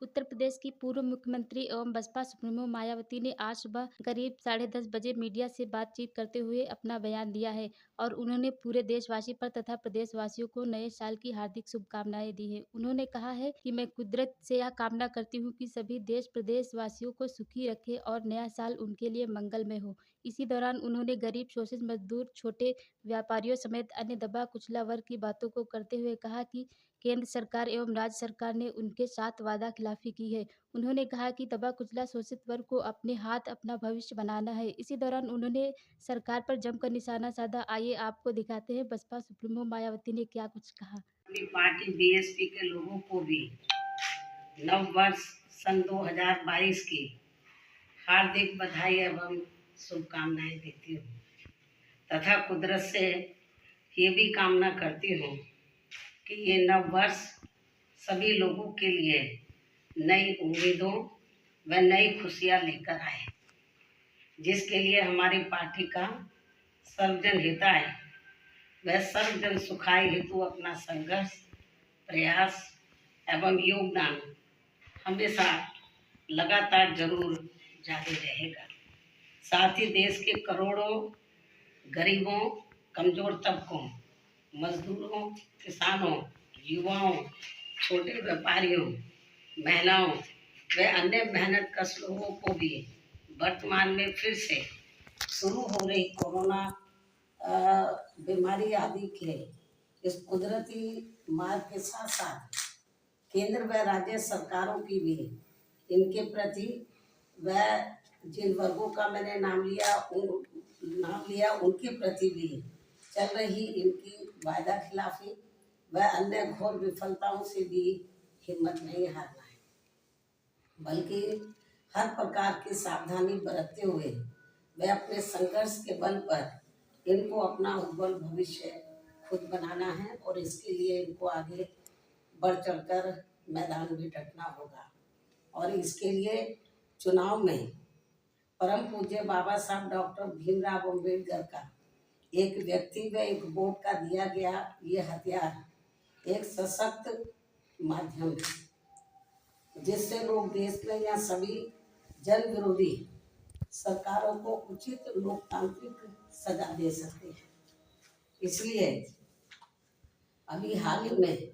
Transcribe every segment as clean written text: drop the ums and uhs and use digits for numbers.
उत्तर प्रदेश की पूर्व मुख्यमंत्री एवं बसपा सुप्रीमो मायावती ने आज सुबह करीब 10:30 बजे मीडिया से बातचीत करते हुए अपना बयान दिया है और उन्होंने पूरे देशवासी पर तथा प्रदेशवासियों को नए साल की हार्दिक शुभकामनाएं दी हैं। उन्होंने कहा है कि मैं कुदरत से यह कामना करती हूं कि सभी देश प्रदेशवासियों को सुखी रखे और नया साल उनके लिए मंगलमय हो। इसी दौरान उन्होंने गरीब, शोषित मजदूर, छोटे व्यापारियों समेत अन्य दबा कुचला वर्ग की बातों को करते हुए कहा कि केंद्र सरकार एवं राज्य सरकार ने उनके साथ वादा खिलाफी की है। उन्होंने कहा कि दबा कुचला शोषित वर्ग को अपने हाथ अपना भविष्य बनाना है। इसी दौरान उन्होंने सरकार पर जमकर निशाना साधा। आइए आपको दिखाते हैं बसपा सुप्रीमो मायावती ने क्या कुछ कहा। अपनी पार्टी बीएसपी के लोगों को भी नव वर्ष सन 2022 की हार्दिक बधाई एवं शुभकामनाएं देती हूँ तथा कुदरत से ये भी कामना करती हूँ कि ये नव वर्ष सभी लोगों के लिए नई उम्मीदों व नई खुशियाँ लेकर आए, जिसके लिए हमारी पार्टी का सर्वजन हिताय व सर्वजन सुखाय हेतु अपना संघर्ष, प्रयास एवं योगदान हमेशा लगातार जरूर जारी रहेगा। साथ ही देश के करोड़ों गरीबों, कमजोर तबकों, मजदूरों, किसानों, युवाओं, छोटे व्यापारियों, महिलाओं व अन्य मेहनतकश लोगों को भी वर्तमान में फिर से शुरू हो रही कोरोना बीमारी आदि के इस कुदरती मार के साथ साथ केंद्र व राज्य सरकारों की भी इनके प्रति व जिन वर्गों का मैंने नाम लिया उनके प्रति भी चल रही इनकी वायदा खिलाफी व अन्य घोर विफलताओं से भी हिम्मत नहीं हारना है, बल्कि हर प्रकार की सावधानी बरतते हुए वे अपने संघर्ष के बल पर इनको अपना उज्जवल भविष्य खुद बनाना है और इसके लिए इनको आगे बढ़ चढ़कर मैदान में डटना होगा। और इसके लिए चुनाव में परम पूज्य बाबा साहब डॉक्टर भीमराव अम्बेडकर का एक व्यक्ति व एक वोट का दिया गया ये हथियार एक सशक्त माध्यम है, जिससे लोग देश में या सभी जन विरोधी सरकारों को उचित लोकतांत्रिक सजा दे सकते हैं। इसलिए अभी हाल ही में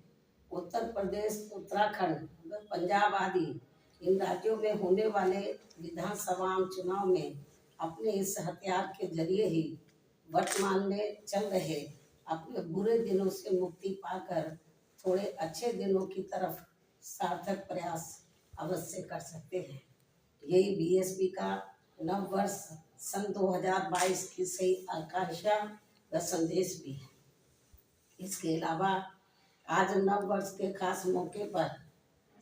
उत्तर प्रदेश, उत्तराखंड व पंजाब आदि इन राज्यों में होने वाले विधानसभा चुनाव में अपने इस हथियार के जरिए ही वर्तमान में चल रहे अपने बुरे दिनों से मुक्ति पाकर थोड़े अच्छे दिनों की तरफ सार्थक प्रयास अवश्य कर सकते हैं। यही बीएसपी का नव वर्ष सन 2022 की सही आकांक्षा व संदेश भी है। इसके अलावा आज नव वर्ष के खास मौके पर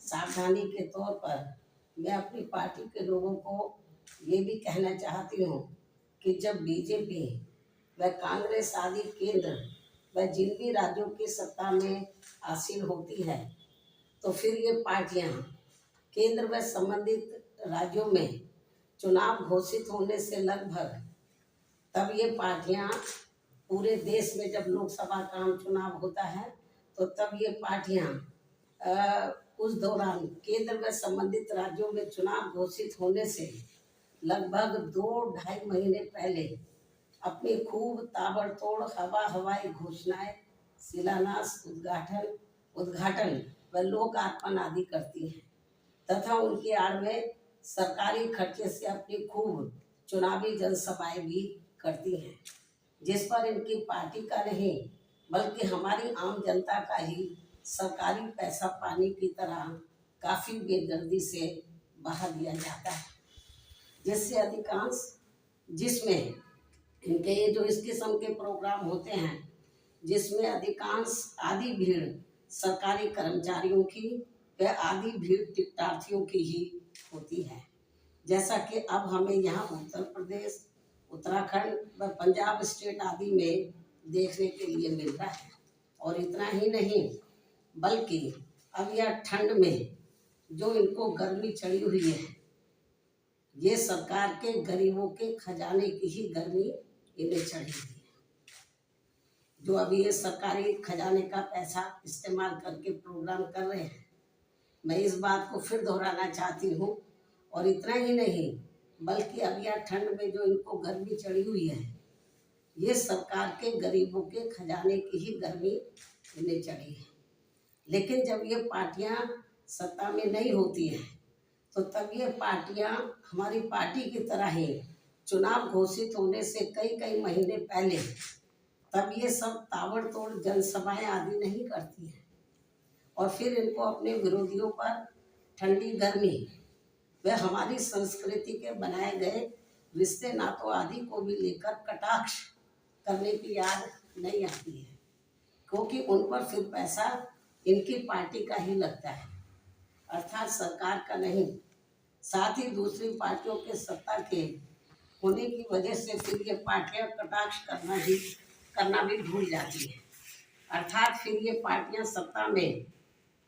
सावधानी के तौर पर मैं अपनी पार्टी के लोगों को ये भी कहना चाहती हूँ कि जब बीजेपी व कांग्रेस आदि केंद्र व जिन भी राज्यों की सत्ता में आसीन होती है, तो फिर ये पार्टियाँ केंद्र व संबंधित राज्यों में चुनाव घोषित होने से लगभग तब ये पार्टियां पूरे देश में जब लोकसभा का आम चुनाव होता है तो तब ये पार्टियां उस दौरान केंद्र में संबंधित राज्यों में चुनाव घोषित होने से लगभग 2-2.5 महीने पहले अपनी खूब ताबड़तोड़ हवाई घोषणाएं, शिलान्यास, उद्घाटन व लोकार्पण आदि करती हैं तथा उनकी आड़ में सरकारी खर्चे से अपनी खूब चुनावी जनसभाएं भी करती हैं, जिस पर इनकी पार्टी का नहीं बल्कि हमारी आम जनता का ही सरकारी पैसा पानी की तरह काफ़ी बेदर्दी से बहा दिया जाता है, जिसमें इनके ये जो इस किस्म के प्रोग्राम होते हैं जिसमें अधिकांश आधी भीड़ सरकारी कर्मचारियों की व आधी भीड़ टिकटार्थियों की ही होती है, जैसा कि अब हमें यहाँ उत्तर प्रदेश, उत्तराखंड व पंजाब स्टेट आदि में देखने के लिए मिल रहा है। और इतना ही नहीं बल्कि अब यह ठंड में जो इनको गर्मी चढ़ी हुई है, ये सरकार के गरीबों के खजाने की ही गर्मी इन्हें चढ़ी हुई है, जो अभी ये सरकारी खजाने का पैसा इस्तेमाल करके प्रोग्राम कर रहे हैं। मैं इस बात को फिर दोहराना चाहती हूँ। और इतना ही नहीं, बल्कि अब यह ठंड में जो इनको गर्मी चढ़ी हुई है, ये सरकार के गरीबों के खजाने की ही गर्मी इन्हें चढ़ी है। लेकिन जब ये पार्टियां सत्ता में नहीं होती हैं, तो तब ये पार्टियां हमारी पार्टी की तरह ही चुनाव घोषित होने से कई कई महीने पहले तब ये सब ताबड़तोड़ जनसभाएं आदि नहीं करती हैं, और फिर इनको अपने विरोधियों पर ठंडी गर्मी व हमारी संस्कृति के बनाए गए रिश्ते नातों आदि को भी लेकर कटाक्ष करने की याद नहीं आती है, क्योंकि उन पर फिर पैसा इनकी पार्टी का ही लगता है, अर्थात सरकार का नहीं। साथ ही दूसरी पार्टियों के सत्ता के होने की वजह से फिर ये पार्टियां कटाक्ष करना भी भूल जाती है, अर्थात फिर ये पार्टियां सत्ता में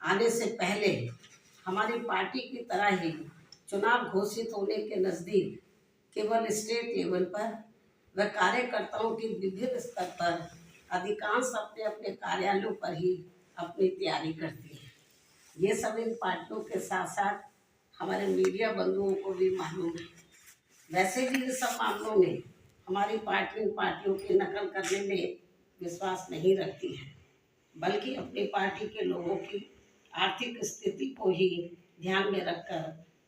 आने से पहले हमारी पार्टी की तरह ही चुनाव घोषित होने के नज़दीक केवल स्टेट लेवल पर व कार्यकर्ताओं की विभिन्न स्तर पर अधिकांश अपने अपने कार्यालयों पर ही अपनी तैयारी करती है। ये सब इन पार्टियों के साथ साथ हमारे मीडिया बंधुओं को भी मालूम है। वैसे भी इन सब मामलों में हमारी पार्टी इन पार्टियों की नकल करने में विश्वास नहीं रखती है, बल्कि अपनी पार्टी के लोगों की आर्थिक स्थिति को ही ध्यान में रखकर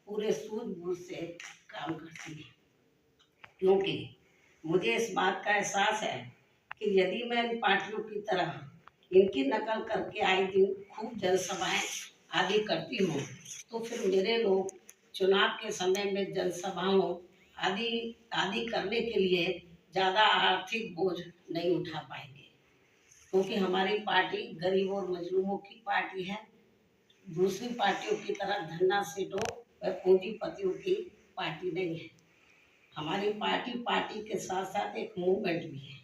पूरे सूझबूझ से काम करती है। क्योंकि मुझे इस बात का एहसास है कि यदि मैं इन पार्टियों की तरह इनकी नकल करके आए दिन खूब जनसभाएं आदि करती हूँ, तो फिर मेरे लोग चुनाव के समय में जनसभाओं आदि करने के लिए ज़्यादा आर्थिक बोझ नहीं उठा पाएंगे, क्योंकि हमारी पार्टी गरीबों और मजलूमों की पार्टी है। दूसरी पार्टियों की तरह धन्ना सेठों व पूंजीपतियों की पार्टी नहीं है। हमारी पार्टी के साथ साथ एक मूवमेंट भी है,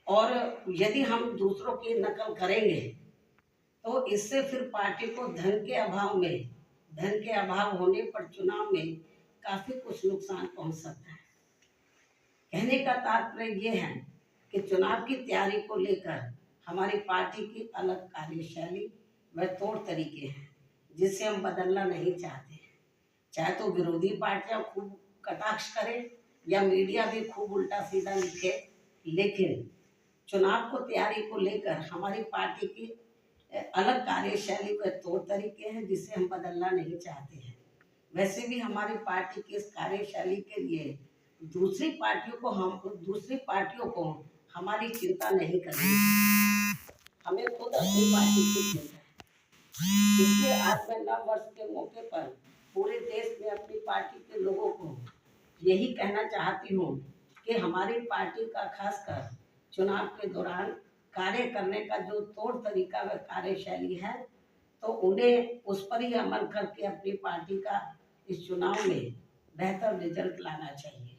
और यदि हम दूसरों की नकल करेंगे तो इससे फिर पार्टी को धन के अभाव होने पर चुनाव में काफी कुछ नुकसान पहुंच सकता है। कहने का तात्पर्य ये है कि चुनाव की तैयारी को लेकर हमारी पार्टी की अलग कार्यशैली व तौर तरीके हैं, जिसे हम बदलना नहीं चाहते हैं। चाहे तो विरोधी पार्टियां खूब कटाक्ष करें या मीडिया भी खूब उल्टा सीधा लिखे, लेकिन चुनाव को तैयारी को लेकर हमारी पार्टी की अलग कार्यशैली व तौर तरीके हैं, जिसे हम बदलना नहीं चाहते हैं। वैसे भी हमारी पार्टी की इस कार्यशैली के लिए दूसरी पार्टियों को हमारी चिंता नहीं करनी, हमें खुद अपनी पार्टी की चिंता है। इसलिए आज मैं नव वर्ष के मौके पर पूरे देश में अपनी पार्टी के लोगों को यही कहना चाहती हूँ कि हमारी पार्टी का खासकर चुनाव के दौरान कार्य करने का जो तौर तरीका व कार्यशैली है, तो उन्हें उस पर ही अमल करके अपनी पार्टी का इस चुनाव में बेहतर रिजल्ट लाना चाहिए।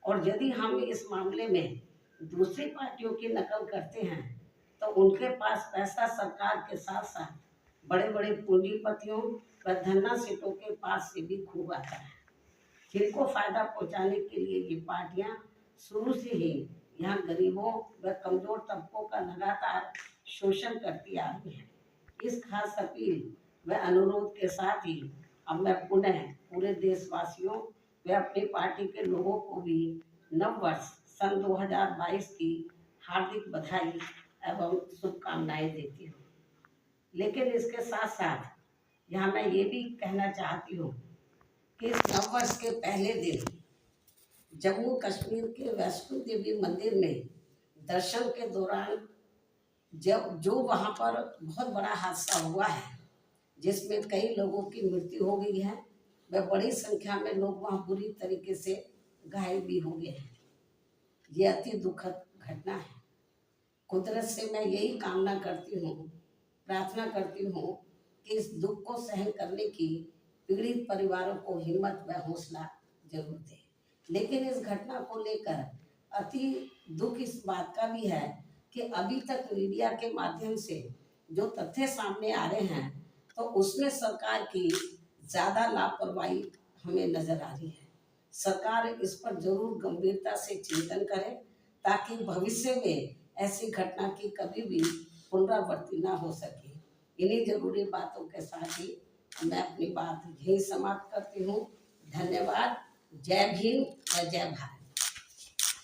और यदि हम इस मामले में दूसरी पार्टियों की नकल करते हैं, तो उनके पास पैसा सरकार के साथ साथ बड़े बड़े पूंजीपतियों व धन्ना सेठों के पास से भी खूब आता है, जिनको फायदा पहुंचाने के लिए ये पार्टियां शुरू से ही यहाँ गरीबों व कमजोर तबकों का लगातार शोषण करती आ रही है। इस खास अपील व अनुरोध के साथ ही अब मैं पुनः पूरे देशवासियों व अपनी पार्टी के लोगों को भी नव वर्ष सन 2022 की हार्दिक बधाई एवं शुभकामनाएं देती हूँ। लेकिन इसके साथ साथ यहाँ मैं ये भी कहना चाहती हूँ कि इस नव वर्ष के पहले दिन जम्मू कश्मीर के वैष्णो देवी मंदिर में दर्शन के दौरान जो वहाँ पर बहुत बड़ा हादसा हुआ है, जिसमें कई लोगों की मृत्यु हो गई है व बड़ी संख्या में लोग वहाँ बुरी तरीके से घायल भी हो गए हैं। ये अति दुखद घटना है। कुदरत से मैं यही कामना करती हूँ, प्रार्थना करती हूँ कि इस दुख को सहन करने की पीड़ित परिवारों को हिम्मत व हौसला जरूर दे। लेकिन इस घटना को लेकर अति दुख इस बात का भी है कि अभी तक मीडिया के माध्यम से जो तथ्य सामने आ रहे हैं, तो उसमें सरकार की ज़्यादा लापरवाही हमें नजर आ रही है। सरकार इस पर जरूर गंभीरता से चिंतन करे, ताकि भविष्य में ऐसी घटना की कभी भी पुनरावृत्ति ना हो सके। इन्हीं जरूरी बातों के साथ ही मैं अपनी बात यही समाप्त करती हूँ। धन्यवाद। जय भीम व जय भारत।